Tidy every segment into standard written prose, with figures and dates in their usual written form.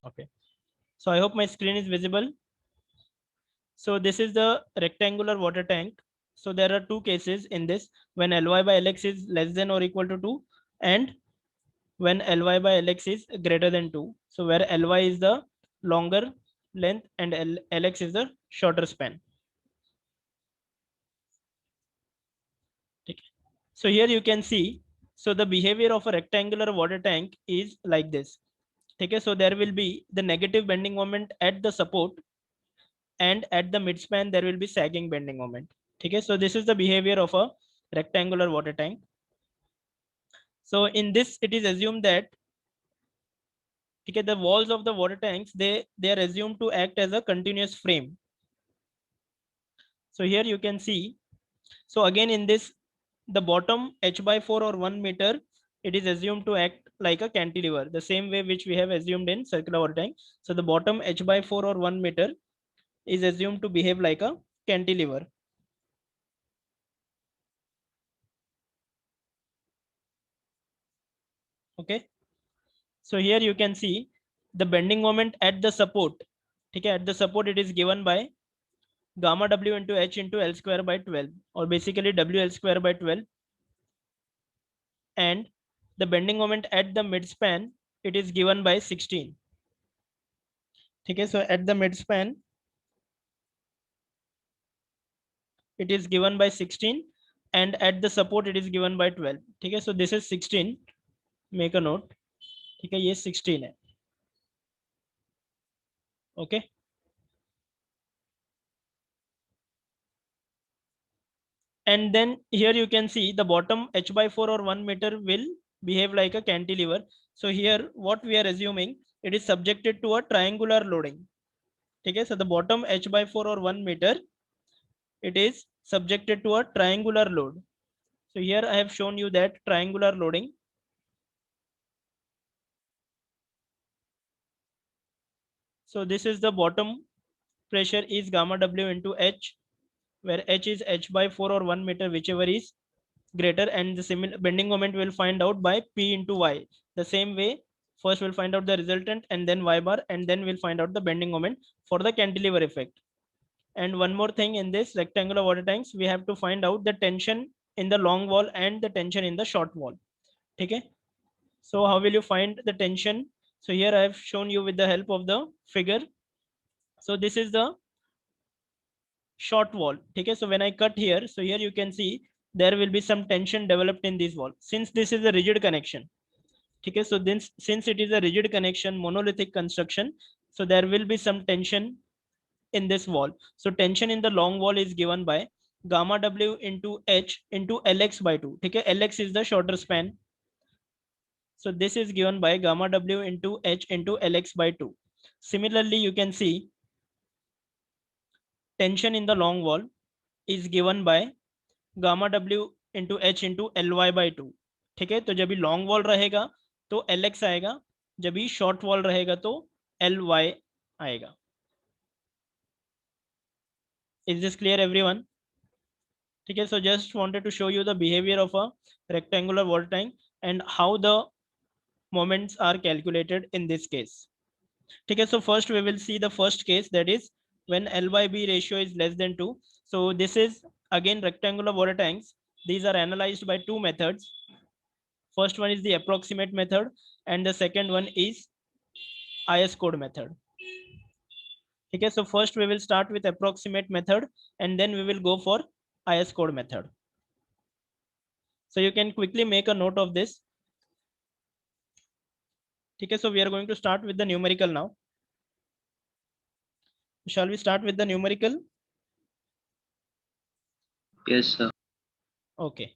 Okay, so I hope my screen is visible. So this is the rectangular water tank. So there are two cases in this: when Ly by Lx is less than or equal to 2, and when Ly by Lx is greater than 2. So where Ly is the longer length and Lx is the shorter span. Okay. So here you can see, so the behavior of a rectangular water tank is like this. Okay, so there will be the negative bending moment at the support, and at the midspan there will be sagging bending moment. Okay, so this is the behavior of a rectangular water tank. So in this, it is assumed that, okay, the walls of the water tanks, they are assumed to act as a continuous frame. So here you can see, so again in this, the bottom h by 4 or 1 meter, it is assumed to act like a cantilever, the same way which we have assumed in circular water tank. So the bottom h by 4 or 1 meter is assumed to behave like a cantilever. Okay, so here you can see the bending moment at the support. Okay, at the support it is given by gamma w into h into L square by 12, or basically WL square by 12. And the bending moment at the midspan, it is given by 16. Okay, so at the midspan, it is given by 16, and at the support it is given by 12. Okay, so this is 16. Make a note. Okay, ये 16 है. Okay. And then here you can see the bottom h by 4 or 1 meter will behave like a cantilever. So here what we are assuming, it is subjected to a triangular loading. Okay, so the bottom h by 4 or 1 meter, it is subjected to a triangular load. So here I have shown you that triangular loading. So this is the bottom pressure is gamma w into h, where h is h by 4 or 1 meter, whichever is greater, and the similar bending moment will find out by p into y. The same way, first we'll find out the resultant and then y bar, and then we'll find out the bending moment for the cantilever effect. And one more thing, in this rectangular water tanks, we have to find out the tension in the long wall and the tension in the short wall. Okay, so how will you find the tension? So here I have shown you with the help of the figure. So this is the short wall. Okay, so when I cut here, so here you can see there will be some tension developed in this wall, since this is a rigid connection. Okay, so then since it is a rigid connection, monolithic construction, so there will be some tension in this wall. So tension in the long wall is given by gamma w into h into Lx by 2. Okay, Lx is the shorter span. So this is given by gamma w into h into Lx by 2. Similarly, you can see tension in the long wall is given by gamma w into h into Ly by 2. ठीक है, तो जब भी long wall रहेगा तो Lx आएगा, जब भी शॉर्ट वॉल रहेगा तो Ly आएगा. Is this clear, everyone? ठीक है, so just wanted to show you the behavior of a rectangular water tank and how the moments are calculated in this case. ठीक है, so first we will see the first case, that is when L by B ratio is less than 2. So this is again rectangular water tanks. These are analyzed by two methods. First one is the approximate method, and the second one is IS code method. Okay, so first we will start with approximate method, and then we will go for IS code method. So you can quickly make a note of this. Okay, so we are going to start with the numerical now. Shall we start with the numerical? Yes, sir. Okay,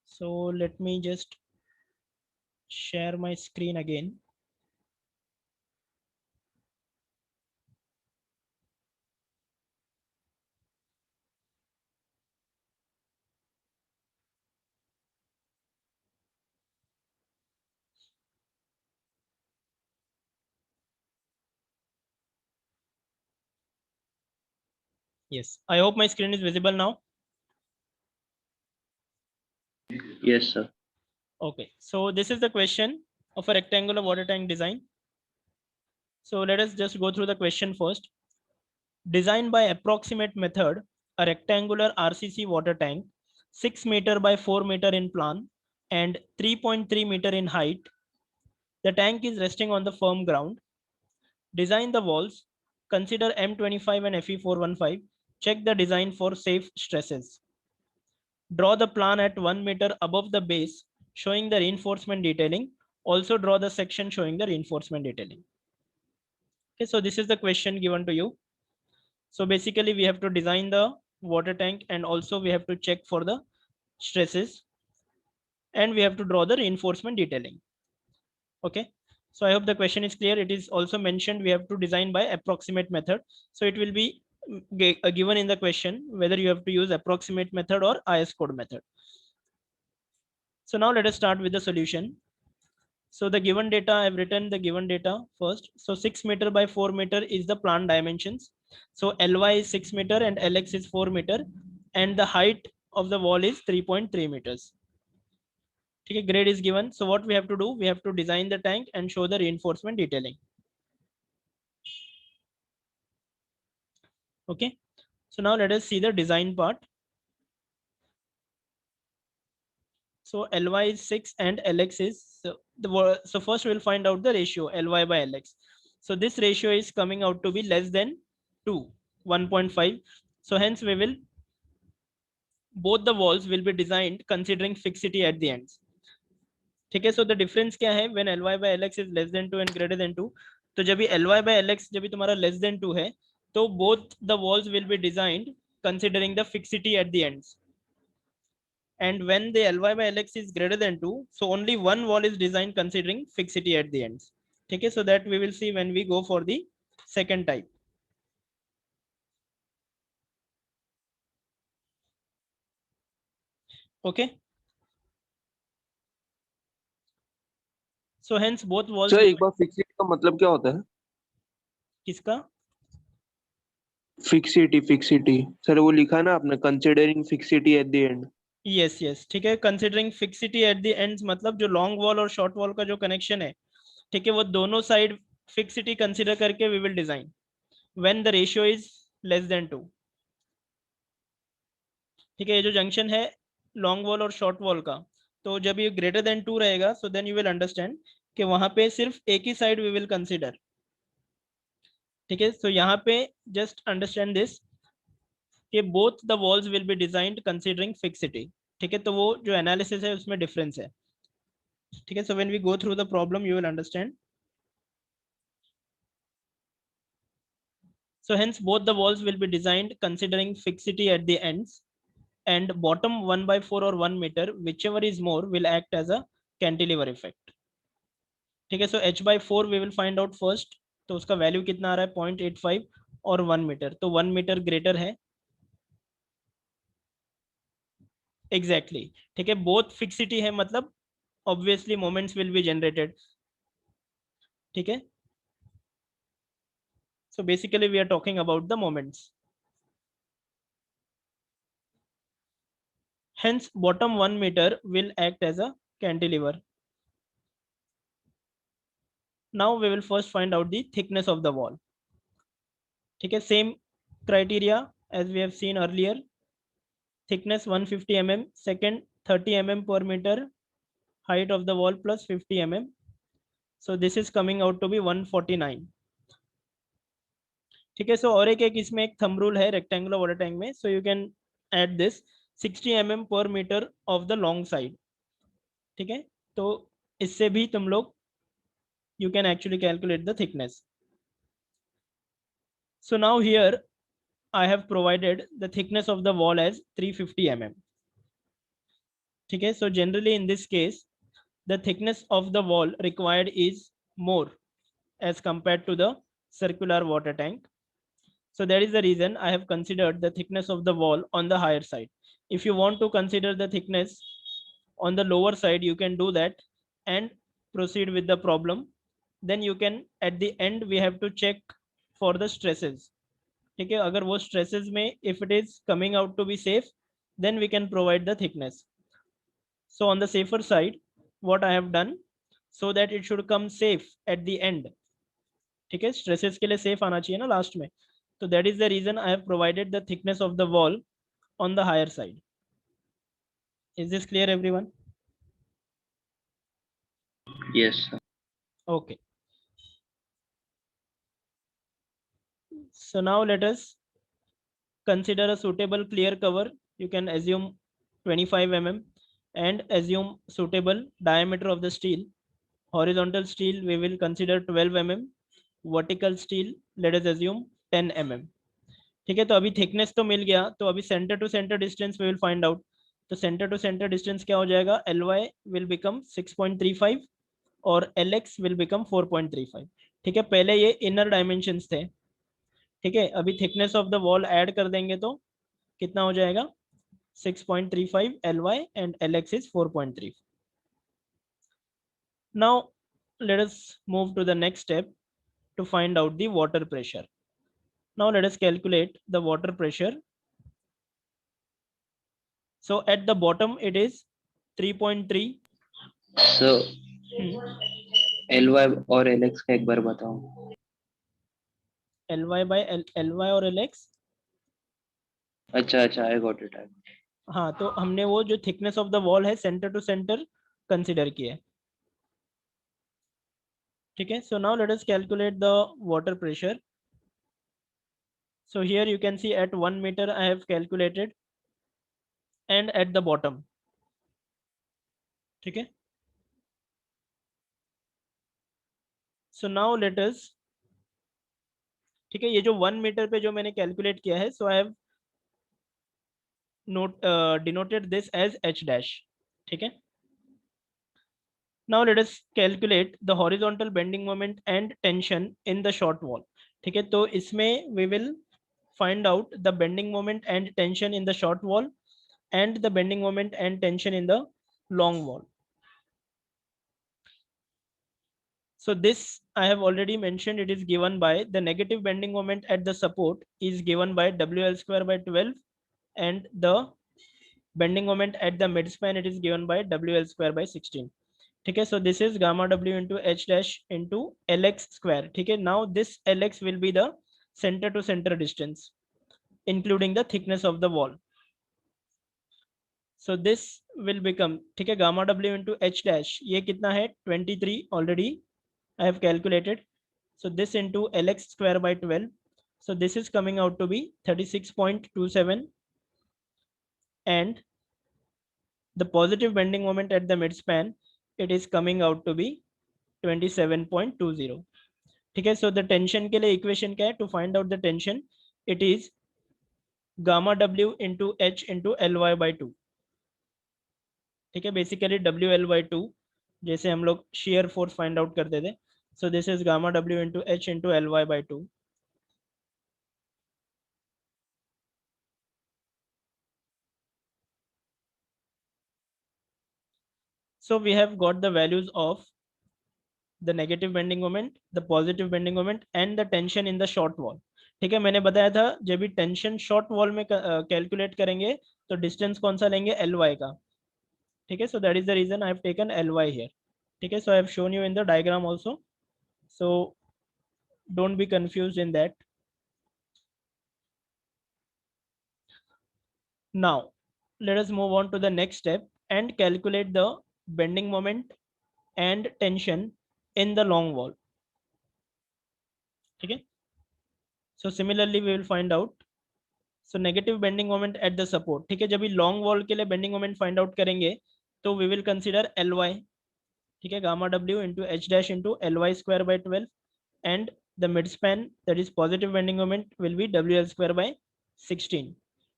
so let me just share my screen again. Yes, I hope my screen is visible now. Yes, sir. Okay, so this is the question of a rectangular water tank design. So let us just go through the question first. Designed by approximate method, a rectangular RCC water tank, 6 meter by 4 meter in plan and 3.3 meter in height. The tank is resting on the firm ground. Design the walls. Consider M25 and Fe415. Check the design for safe stresses. Draw the plan at 1 meter above the base, showing the reinforcement detailing. Also draw the section showing the reinforcement detailing. Okay, so this is the question given to you. So basically we have to design the water tank and also we have to check for the stresses and we have to draw the reinforcement detailing. Okay, so I hope the question is clear. It is also mentioned we have to design by approximate method. So it will be given in the question whether you have to use approximate method or IS code method. So now let us start with the solution. So the given data, I've written the given data first. So 6 meter by 4 meter is the plan dimensions. So Ly is 6 meter and Lx is 4 meter and the height of the wall is 3.3 meters. Okay, grade is given. So what we have to do, we have to design the tank and show the reinforcement detailing. Okay, so now let us see the design part. So Ly is 6 and Lx is, so first we'll find out the ratio Ly by Lx. So this ratio is coming out to be less than 2, 1.5. So hence we will, both the walls will be designed considering fixity at the ends. ठीक है, so the difference क्या है, when Ly by Lx is less than 2 and greater than 2, तो जब ये Ly by Lx जब ये तुम्हारा less than 2 है, तो both the walls will be designed considering the fixity at the ends. And when the Ly by Lx is greater than 2, so only one wall is designed considering fixity at the ends. Okay, so that we will see when we go for the second type. Okay, so hence both walls. Sir एक बार fixity का मतलब क्या होता है? किसका? Fixity sir वो लिखा ना आपने, considering fixity at the end. Yes yes, ठीक है, considering fixity at the ends मतलब जो लॉन्ग वॉल और शॉर्ट वॉल का जो कनेक्शन है, ठीक है, वो दोनों साइड फिक्सिटी कंसिडर करके we will design when the ratio is less than 2. ठीक है, ये जो जंक्शन है लॉन्ग वॉल और शॉर्ट वॉल का, तो जब ये ग्रेटर देन 2 रहेगा, so then you will understand कि वहां पे सिर्फ एक ही साइड वी विल कंसिडर. ठीक है, सो यहाँ पे जस्ट अंडरस्टैंड दिस कि both the walls will be designed considering fixity. ठीक है, तो वो जो एनालिसिस है उसमें डिफरेंस है. ठीक है, so when we go through the problem you will understand. So hence both the walls will be designed considering fixity at the ends, and bottom 1 by 4 or 1 meter, whichever is more, will act as a cantilever effect. ठीक है, so h by 4 we will find out first. तो उसका value कितना आ रहा है 0.85 और 1 metre, तो 1 metre greater है. Exactly exactly. ठीक है, बोथ फिक्सिटी है मतलब obviously moments will be generated. ठीक है, so basically we are talking about the moments. Hence bottom 1 meter will act as a cantilever. Now we will first find out the thickness of the wall. ठीक है, same criteria as we have seen earlier. Thickness 150 mm, second 30 mm per meter, height of the wall plus 50 mm. So this is coming out to be 149. ठीक है, सो और एक इसमें एक thumb rule है rectangular water tank में, so you can add this 60 mm per metre of the long side. ठीक है, तो इससे भी तुम लोग you can actually calculate the thickness. So now here I have provided the thickness of the wall as 350 mm. Okay, so generally in this case the thickness of the wall required is more as compared to the circular water tank. So that is the reason I have considered the thickness of the wall on the higher side. If you want to consider the thickness on the lower side, you can do that and proceed with the problem. Then you can, at the end we have to check for the stresses. ठीक है, अगर वो stresses में if it is coming out to be safe, then we can provide the thickness. So on the safer side, what I have done, so that it should come safe at the end, ठीक है, stresses के लिए safe आना चाहिए ना last में, तो that is the reason I have provided the thickness of the wall on the higher side. Is this clear everyone? Yes, sir. Okay. So now let us consider a suitable clear cover. You can assume 25 mm and assume suitable diameter of the steel. Horizontal steel we will consider 12 mm. Vertical steel let us assume 10 mm. ठीक है, तो अभी thickness तो मिल गया, तो अभी centre to centre distance we will find out. तो centre to centre distance क्या हो जाएगा, एल वाई विल बिकम 6.35 और एल एक्स विल बिकम 4.35. ठीक है, पहले ये इनर डायमेंशंस थे. ठीक है, अभी thickness of the wall add कर देंगे तो कितना हो जाएगा, 6.35 ly and lx is 4.3. Now let us move to the next step to find out the water pressure. Now let us calculate the water pressure. So at the bottom it is 3.3. So ly और lx का एक बार बताओ. ly by ly और lx. अच्छा अच्छा, I got it. हाँ, तो हमने वो जो थिकनेस ऑफ द वॉल है सेंटर टू सेंटर कंसिडर किया है. ठीक है, so now let us calculate the water pressure. So here you can see at 1 meter I have calculated and at the bottom. ठीक है, so now let us, ठीक है, ये जो 1 मीटर पे जो मैंने कैलकुलेट किया है, so I have not denoted this as h dash. ठीक है, now let us calculate the horizontal bending moment and tension in the short wall. ठीक है, तो इसमें we will find out the bending moment and tension in the short wall and the bending moment and tension in the long wall. So this I have already mentioned, it is given by the negative bending moment at the support is given by WL square by 12 and the bending moment at the midspan it is given by WL square by 16. ठीक है, so this is gamma W into H dash into LX square. ठीक है, now this LX will be the center to center distance including the thickness of the wall. So this will become, ठीक है, gamma W into H dash ये कितना है 23 already I have calculated. So this into Lx square by 12. So this is coming out to be 36.27 and the positive bending moment at the midspan, it is coming out to be 27.20. ठीक है, so the tension के लिए equation क्या है, to find out the tension, it is gamma W into H into Ly by 2. ठीक है, basically WL by 2 जैसे हम लोग shear force find out करते थे. So this is gamma W into H into Ly by 2. So we have got the values of the negative bending moment, the positive bending moment and the tension in the short wall. ठीक है, मैंने बताया था जब भी tension short wall में calculate करेंगे तो डिस्टेंस कौन सा लेंगे, Ly का. ठीक है, so that is the reason I have taken Ly here. ठीक है, so I have shown you in the diagram also, so don't be confused in that. Now let us move on to the next step and calculate the bending moment and tension in the long wall. ठीक है, so similarly we will find out. So negative bending moment at the support. ठीक है, जब भी long wall के लिए bending moment find out करेंगे तो वी विल कंसीडर Ly. ठीक है, gamma W into H dash into Ly square by 12 and the mid span that is positive bending moment will be WL square by 16.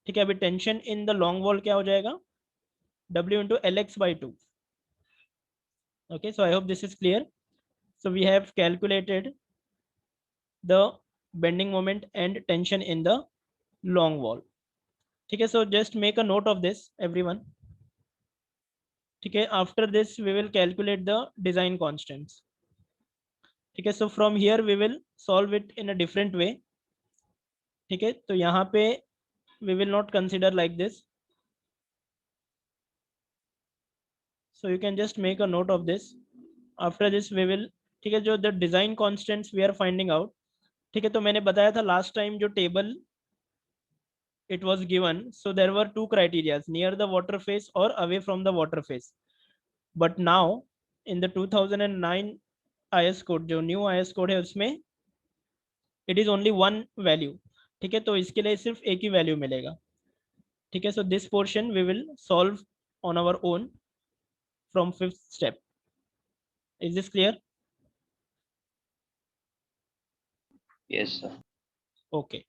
ठीक है, अभी tension in the long wall क्या हो जाएगा, W into Lx by 2. Okay, so I hope this is clear. So we have calculated the bending moment and tension in the long wall. ठीक है, so just make a note of this everyone. ठीक है, after this we will calculate the design constants. ठीक है, so from here we will solve it in a different way. ठीक है, तो यहाँ पे we will not consider like this, so you can just make a note of this. After this we will ठीक है, जो the design constants we are finding out. ठीक है, तो मैंने बताया था लास्ट टाइम जो table it was given, so there were two criterias, near the water face or away from the water face. But now in the 2009 IS code, जो new IS code है उसमें it is only one value। ठीक है, तो इसके लिए सिर्फ एक ही वैल्यू मिलेगा। ठीक है, so this portion we will solve on our own from fifth step। is this clear? Yes, sir. Okay।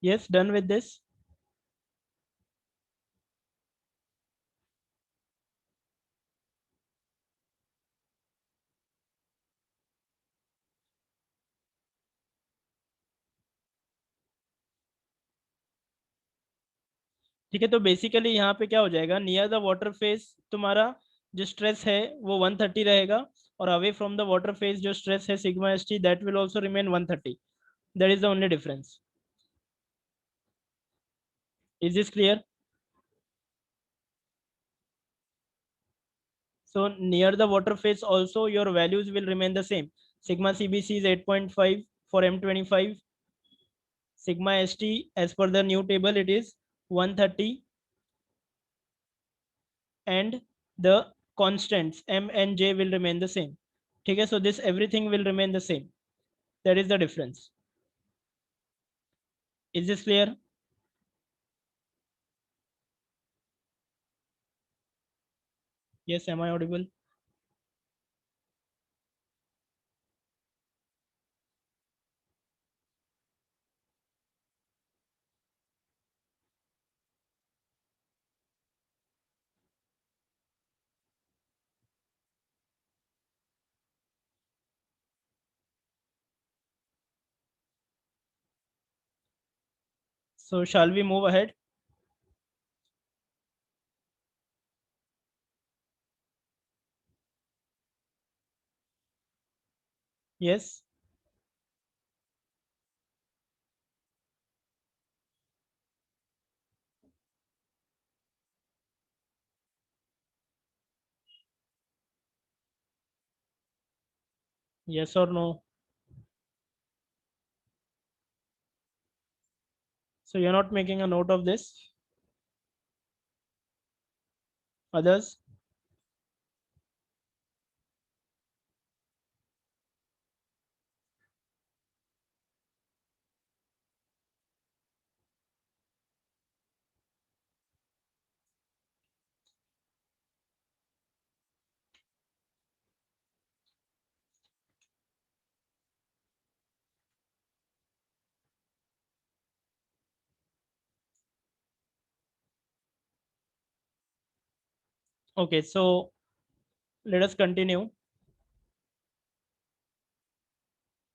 yes, done with this। ठीक है, तो बेसिकली यहाँ पे क्या हो जाएगा, नियर द वाटर फेस तुम्हारा जो स्ट्रेस है वो 130 रहेगा, और away from the water face जो स्ट्रेस है sigma S T that will also remain 130। That is the only difference. Is this clear? So near the water face also your values will remain the same. Sigma CBC is 8.5 for M25. Sigma ST as per the new table it is 130, and the constants M and J will remain the same. Okay, so this everything will remain the same. That is the difference. Is this clear? Yes, am I audible? So shall we move ahead? Yes. Yes or no? So you're not making a note of this? Others? Okay, so let us continue.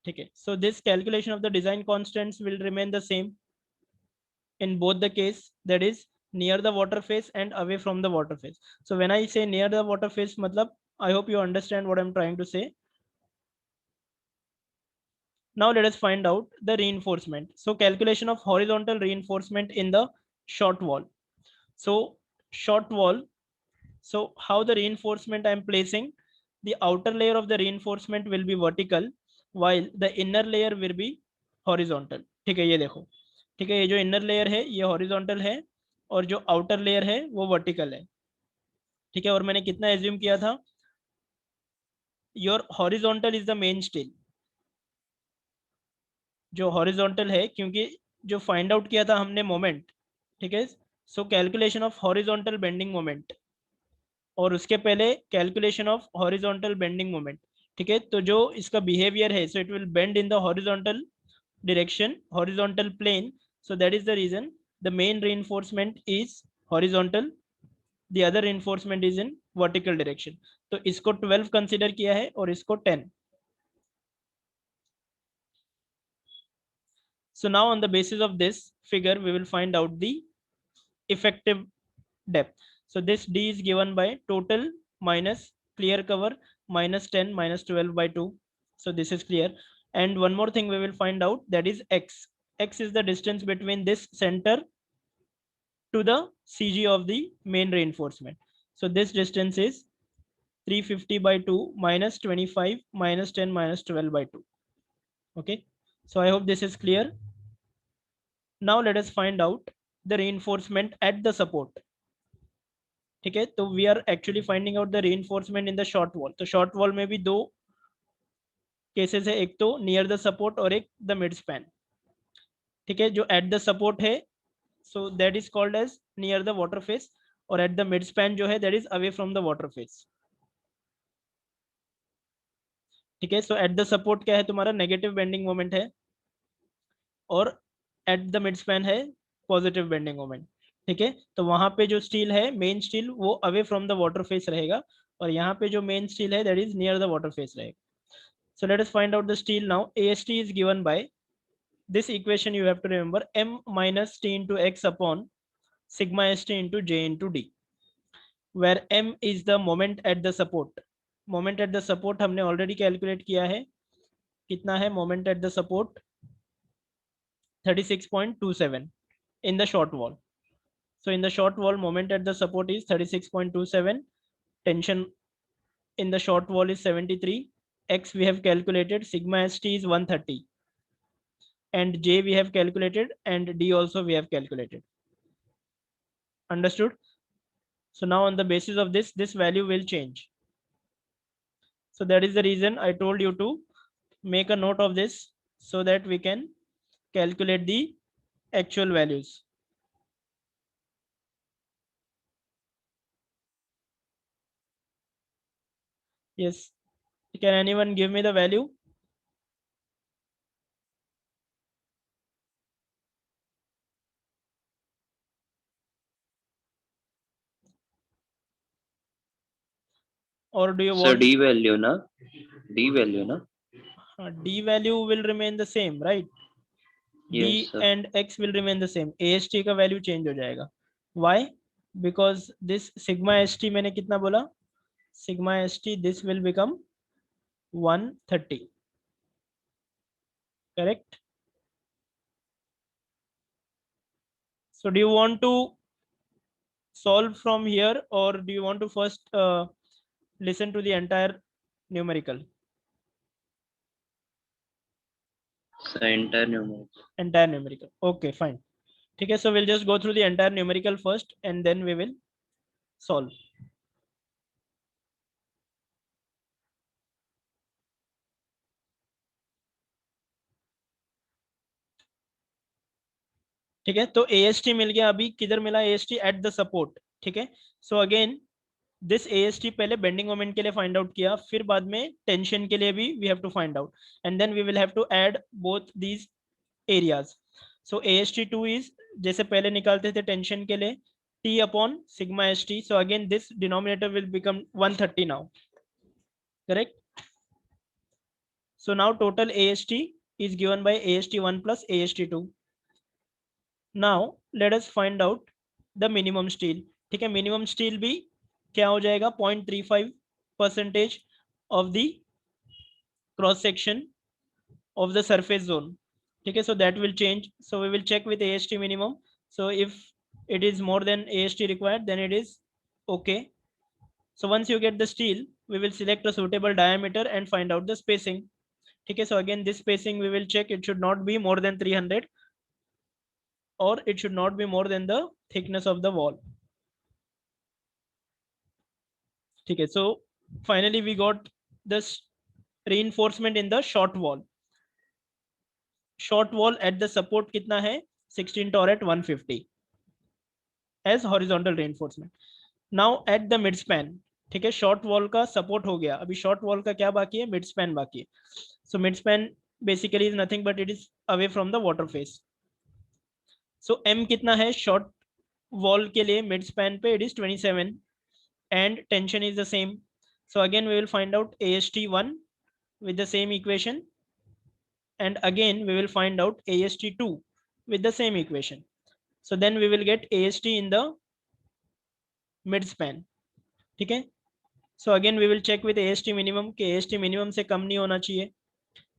Okay, so this calculation of the design constants will remain the same in both the case, that is near the water face and away from the water face. So when I say near the water face, matlab, I hope you understand what I'm trying to say. Now let us find out the reinforcement. So calculation of horizontal reinforcement in the short wall. So short wall, so how the reinforcement I am placing, the outer layer of the reinforcement will be vertical while the inner layer will be horizontal. ठीक है, ये देखो, ठीक है, ये जो inner layer है ये horizontal है और जो outer layer है वो vertical है. ठीक है, और मैंने कितना assume किया था, your horizontal is the main steel. जो हॉरिजॉन्टल है, क्योंकि जो फाइंड आउट किया था हमने मोमेंट, ठीक है, so calculation of horizontal bending moment और उसके पहले calculation of horizontal bending moment. ठीक है, तो जो इसका बिहेवियर है, so it will bend in the horizontal direction, horizontal plane, so that is the reason the main reinforcement is horizontal, the other reinforcement is in vertical direction. तो इसको 12 consider किया है और इसको 10. So now on the basis of this figure we will find out the effective depth. So this D is given by total minus clear cover minus 10 minus 12 by 2. So this is clear. And one more thing we will find out, that is X. X is the distance between this center to the CG of the main reinforcement. So this distance is 350 by 2 minus 25 minus 10 minus 12 by 2. Okay. So I hope this is clear. Now let us find out the reinforcement at the support. ठीक है, तो we are actually finding out the reinforcement in the short wall. तो short wall में भी दो cases है, एक तो नियर द सपोर्ट और एक द मिड स्पैन. ठीक है, जो एट द सपोर्ट है so that is called as near the water face, और एट द मिड स्पैन जो है that is away from the water face. ठीक है, सो एट द सपोर्ट क्या है तुम्हारा, नेगेटिव बेंडिंग मोमेंट है, और एट द मिड स्पैन है पॉजिटिव बेंडिंग मोमेंट. ठीक है, तो वहां पे जो स्टील है मेन स्टील वो away from the water face रहेगा, और यहाँ पे जो मेन स्टील है that is near the water face रहेगा. So let us find out the steel now. AST is given by this equation. You have to remember M minus T into X upon sigma ST into J into D, where M is the moment at the support. Moment at the support हमने already calculate किया है, कितना है moment at the support, 36.27 in the short wall. So in the short wall moment at the support is 36.27. Tension in the short wall is 73. X we have calculated, sigma ST is 130. And J we have calculated, and D also we have calculated. Understood? So now on the basis of this, this value will change. So that is the reason I told you to make a note of this so that we can calculate the actual values. Yes. Can anyone give me the value? Or do you So want D value na? D value na? D value will remain the same, right? Yes, D sir. and X will remain the same. AST का value change हो जाएगा. Why? Because this sigma ST मैंने कितना बोला? Sigma ST this will become 130. Correct? So do you want to solve from here, or do you want to first listen to the entire numerical? So entire numerical. Entire numerical. Okay, fine. Okay, so we'll just go through the entire numerical first and then we will solve. ठीक है, तो AST मिल गया। अभी किधर मिला AST? Eight the support. ठीक है, सो again this AST पहले बेंडिंग मोमेंट के लिए फाइंड आउट किया, फिर बाद में टेंशन के लिए भी we have to find out, and then we will have to add both these areas. So AST2 is, जैसे पहले निकालते थे टेंशन के लिए, T upon sigma ST. So again this denominator will become 130 now, correct? So now total AST is given by AST1 plus AST2. Now let us find out the minimum steel. ठीक है, minimum steel भी क्या हो जाएगा? 0.35% of the cross section of the surface zone. ठीक है, so that will change. So we will check with AST minimum. So if it is more than AST required, then it is okay. So once you get the steel, we will select a suitable diameter and find out the spacing. ठीक है, so again this spacing we will check. It should not be more than 300, or it should not be more than the thickness of the wall. ठीक है, so finally we got this reinforcement in the short wall. Short wall at the support कितना है? 16 torr at 150 as horizontal reinforcement. Now at the mid span, ठीक है, short wall का support हो गया, अभी शॉर्ट वॉल का क्या बाकी है? मिड स्पैन बाकी है. So mid span basically is nothing but it is away from the water face. So M कितना है शॉर्ट वॉल के लिए मिड स्पैन पे? It is 27 and tension is the same. So again we will find out AST1 with the same equation, and again we will find out AST2 with the same equation. So then we will get AST in the mid span. ठीक है, so again we will check with AST minimum कि AST minimum से कम नहीं होना चाहिए.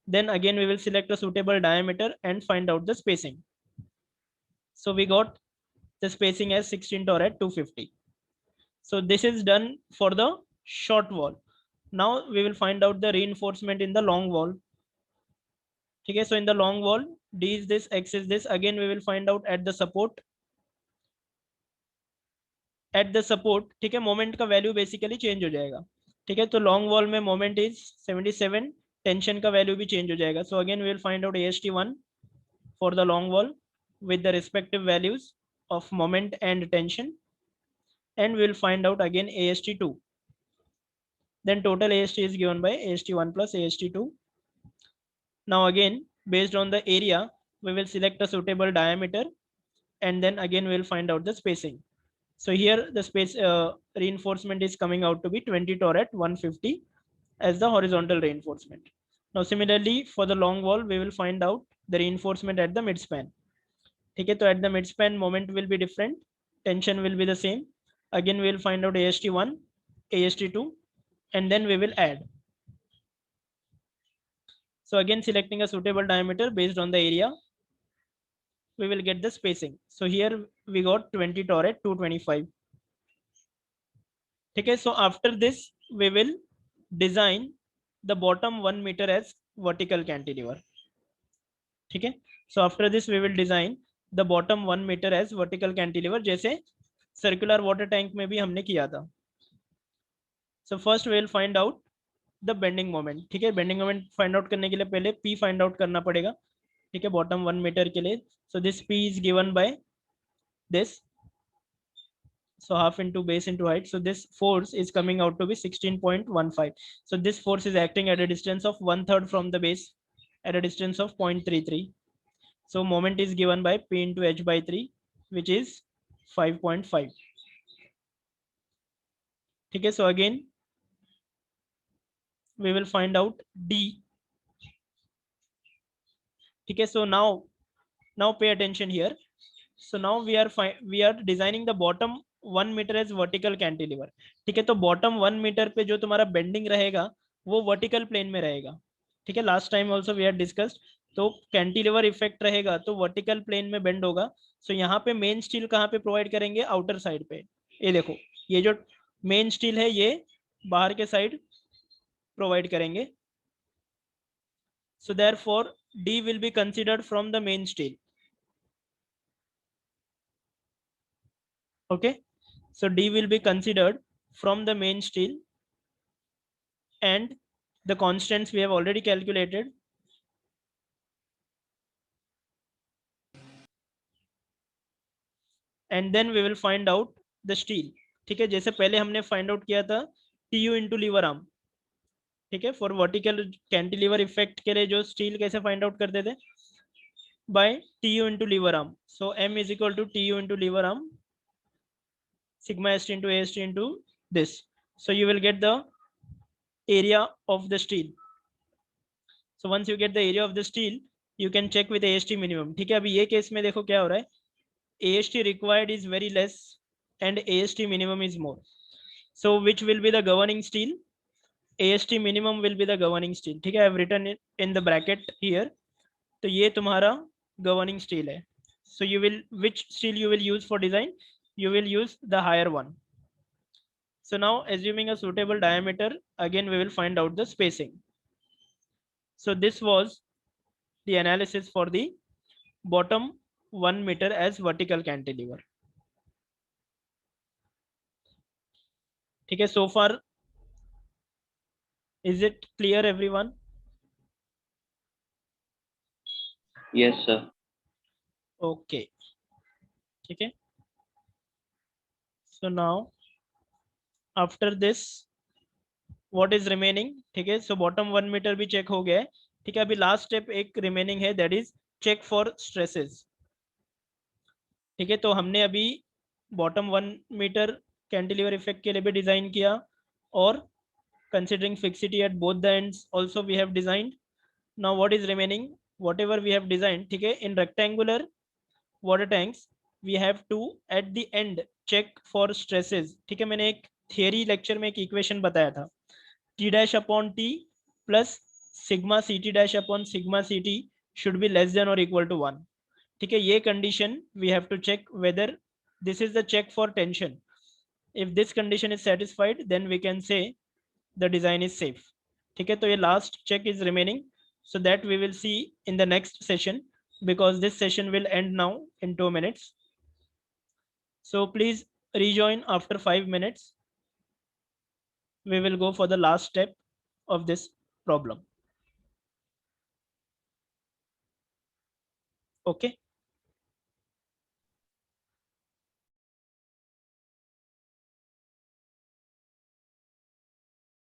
Then again we will select a suitable diameter and find out the spacing. So we got the spacing as 16 torr at 250. So this is done for the short wall. Now we will find out the reinforcement in the long wall. ठीक है, so in the long wall, D is this, X is this. Again we will find out at the support. At the support, ठीक है, moment का value basically change हो जाएगा. ठीक है, तो लॉन्ग वॉल में मोमेंट इज 77, टेंशन का वैल्यू भी चेंज हो जाएगा. So again we will find out AST1 for the long wall with the respective values of moment and tension, and we will find out again AST2. Then total AST is given by AST1 plus AST2. Now again based on the area we will select a suitable diameter, and then again we will find out the spacing. So here the space reinforcement is coming out to be 20 torr at 150 as the horizontal reinforcement. Now similarly for the long wall we will find out the reinforcement at the mid span. ठीक है, तो at the mid span moment will be different, tension will be the same. Again we will find out AST1, AST2, and then we will add. So again selecting a suitable diameter based on the area, we will get the spacing. So here we got 20 torr at 225. ठीक है, so after this we will design the bottom 1 meter as vertical cantilever. ठीक है, so after this we will design the bottom 1 meter as vertical cantilever, जैसे circular water tank में भी हमने किया था. So first we will find out the bending moment. ठीक है, bending moment find out करने के लिए पहले P find out करना पड़ेगा. ठीक है, bottom 1 meter के लिए. So this P is given by this, so half into base into height. So this force is coming out to be 16.15. So this force is acting at a distance of 1/3 from the base at a distance of 0.33. So moment is given by P into H by 3, which is 5.5. ठीक है, so again we will find out D. ठीक है, so now pay attention here. So now we are designing the bottom 1 meter as vertical cantilever. ठीक है, तो bottom 1 meter पे जो तुम्हारा बेंडिंग रहेगा वो वर्टिकल प्लेन में रहेगा. ठीक है, last time also we had discussed. तो कैंटिलीवर इफेक्ट रहेगा तो वर्टिकल प्लेन में बेंड होगा. सो यहाँ पे मेन स्टील कहाँ पे प्रोवाइड करेंगे? आउटर साइड पे. ये देखो, ये जो मेन स्टील है ये बाहर के साइड प्रोवाइड करेंगे. So therefore D will be considered from the main steel. Okay, So D will be considered from the main steel, and the constants we have already calculated. And then we will find out the steel. ठीक है, जैसे पहले हमने find out किया था TU into lever arm. ठीक है, for vertical cantilever effect के लिए जो स्टील कैसे फाइंड आउट करते थे, by TU into lever arm. So M is equal to TU into lever arm sigma st into ast into this. So you will get the area of the steel. So once you get the area of the steel, you can check with AST minimum. ठीक है, अभी ये case में देखो क्या हो रहा है, AST required is very less and AST minimum is more. So which will be the governing steel? AST minimum will be the governing steel. ठीक है, I have written it in the bracket here. तो ये तुम्हारा governing steel है. So you will, which steel you will use for design? You will use the higher one. So now assuming a suitable diameter, again we will find out the spacing. So this was the analysis for the bottom 1 meter as vertical cantilever. ठीक है, so far is it clear everyone? Yes, sir. Okay. ठीक है, so now after this what is remaining? ठीक है, so bottom 1 meter भी check हो गया है. ठीक है, अभी last step एक remaining है, that is check for stresses. ठीक है, तो हमने अभी bottom 1 meter cantilever effect के लिए भी डिजाइन किया, और considering fixity at both the ends also we have designed. Now what is remaining? Whatever we have designed, ठीक है, in rectangular water tanks we have to at the end check for stresses. ठीक है, मैंने एक theory lecture में एक equation बताया था, T dash upon T plus sigma CT dash upon sigma CT should be less than or equal to 1. ठीक है, ये condition we have to check whether this is the check for tension. If this condition is satisfied, then we can say the design is safe. ठीक है, तो ये last check is remaining, so that we will see in the next session, because this session will end now in 2 minutes. So please rejoin after 5 minutes. We will go for the last step of this problem. Okay.